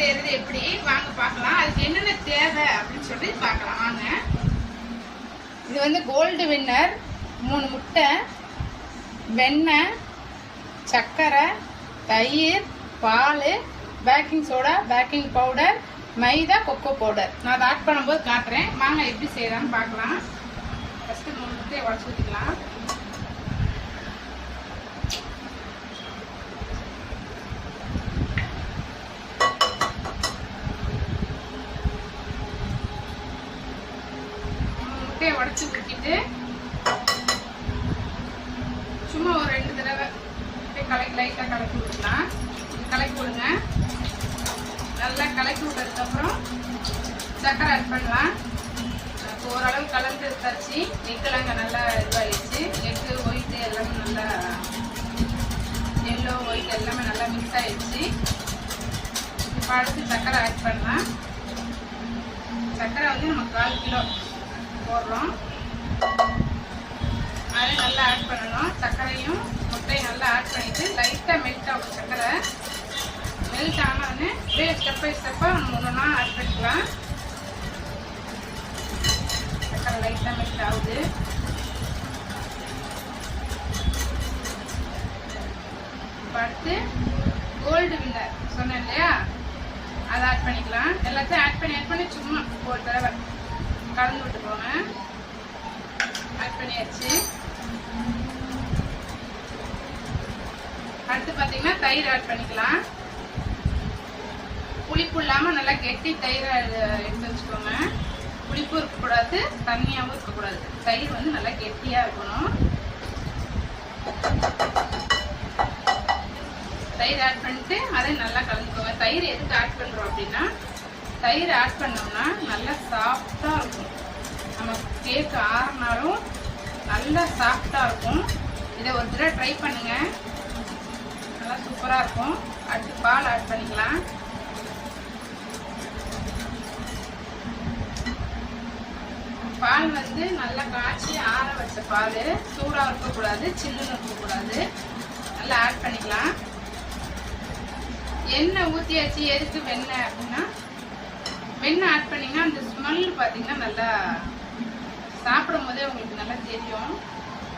செய்யறது எப்படி வாங்க பார்க்கலாம். அதுக்கு என்னென்ன தேவை அப்படின்னு சொல்லி பார்க்கலாம் வாங்க. இது வந்து கோல்டு வின்னர், 3 முட்டை, வெண்ணெய், சர்க்கரை, தயிர், பால், பேக்கிங் சோடா, பேக்கிங் பவுடர், மைதா, கொக்கோ பவுடர். நான் அதை ஆட் பண்ணும்போது காட்டுறேன். வாங்க எப்படி செய்யலாம்னு பார்க்கலாம். ஃபஸ்ட்டு 3 முட்டையை உடச்சி ஊற்றிக்கலாம். முட்டையை உடச்சி ஊற்றிட்டு சும்மா ஒரு 2 தடவை லைட்டாக கலக்கி விடலாம். கலக்கி விடுங்க. நல்லா கலக்கி விட்டதுக்கப்புறம் சர்க்கரை ஆட் பண்ணலாம். ஓரளவு கலந்து தச்சு எக்கெல்லாம் நல்லா இதுவாகிடுச்சு. எக்கு ஒயிட்டு எல்லாமே நல்லா எல்லோ ஒயிட் எல்லாமே நல்லா மிக்ஸ் ஆகிடுச்சு. இப்போ அடுத்து சர்க்கரை ஆட் பண்ணலாம். சர்க்கரை வந்து நம்ம 1/4 கிலோ போடுறோம். அதை நல்லா ஆட் பண்ணணும். சர்க்கரையும் முட்டையும் நல்லா ஆட் பண்ணிட்டு லைட்டாக மெல்ட் ஆகும். சர்க்கரை மெல்ட் ஆனோடனே அப்படியே ஸ்டெப் பை ஸ்டெப்பாக நம்ம ஒன்றா ஆட் பண்ணிக்கலாம். சர்க்கரை லைட்டாக மெல்ட் ஆகுது. இப்போ அடுத்து கோல்டு வின்னர் சொன்னேன் இல்லையா, அதை ஆட் பண்ணிக்கலாம். எல்லாத்தையும் ஆட் பண்ணி சும்மா ஒரு தடவை கலந்து விட்டு போங்க. ஆட் பண்ணியாச்சு. அடுத்து பார்த்தீங்கன்னா தயிர் ஆட் பண்ணிக்கலாம். புளிப்பு இல்லாமல் நல்லா கெட்டி தயிரை எடுத்து வச்சுக்கோங்க. புளிப்பும் இருக்கக்கூடாது, தண்ணியாகவும் இருக்கக்கூடாது. தயிர் வந்து நல்லா கெட்டியாக இருக்கணும். தயிர் ஆட் பண்ணிட்டு அதை நல்லா கலந்துக்கோங்க. தயிர் எதுக்கு ஆட் பண்ணுறோம் அப்படின்னா, தயிர் ஆட் பண்ணோம்னா நல்லா சாஃப்டாக இருக்கும். நம்ம கேக் ஆறினாலும் நல்லா சாஃப்டாக இருக்கும். இதை ஒரு தடவை ட்ரை பண்ணுங்க, நல்லா சூப்பராக இருக்கும். அடுத்து பால் ஆட் பண்ணிக்கலாம். பால் வந்து நல்லா காய்ச்சி ஆற வச்ச பால், சூடாக இருக்கக்கூடாது, சில்லுன்னு இருக்கக்கூடாது. நல்லா ஆட் பண்ணிக்கலாம். எண்ணெய் ஊற்றியாச்சு. எதுக்கு வெண்ணெய் அப்படின்னா, வெண்ணெய் ஆட் பண்ணிங்கன்னா அந்த ஸ்மெல் பார்த்தீங்கன்னா நல்லா சாப்பிடும் போதே உங்களுக்கு நல்லா தெரியும்.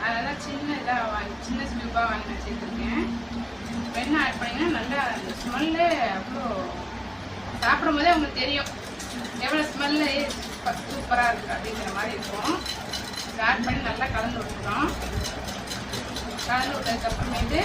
அதெல்லாம் சின்ன ஸ்டியூப்பாக வாங்கி வச்சுருக்கேன். வெண்ணெய் ஆட் பண்ணிங்கன்னா நல்லா அந்த ஸ்மெல்லு அவ்வளோ சாப்பிடும் போதே உங்களுக்கு தெரியும் எவ்வளோ ஸ்மெல்லு சூப்பராக இருக்குது அப்படிங்கிற மாதிரி இருக்கும். ஆட் பண்ணி நல்லா கலந்து விட்டுக்கிறோம். கலந்து விட்டதுக்கப்புறமேட்டு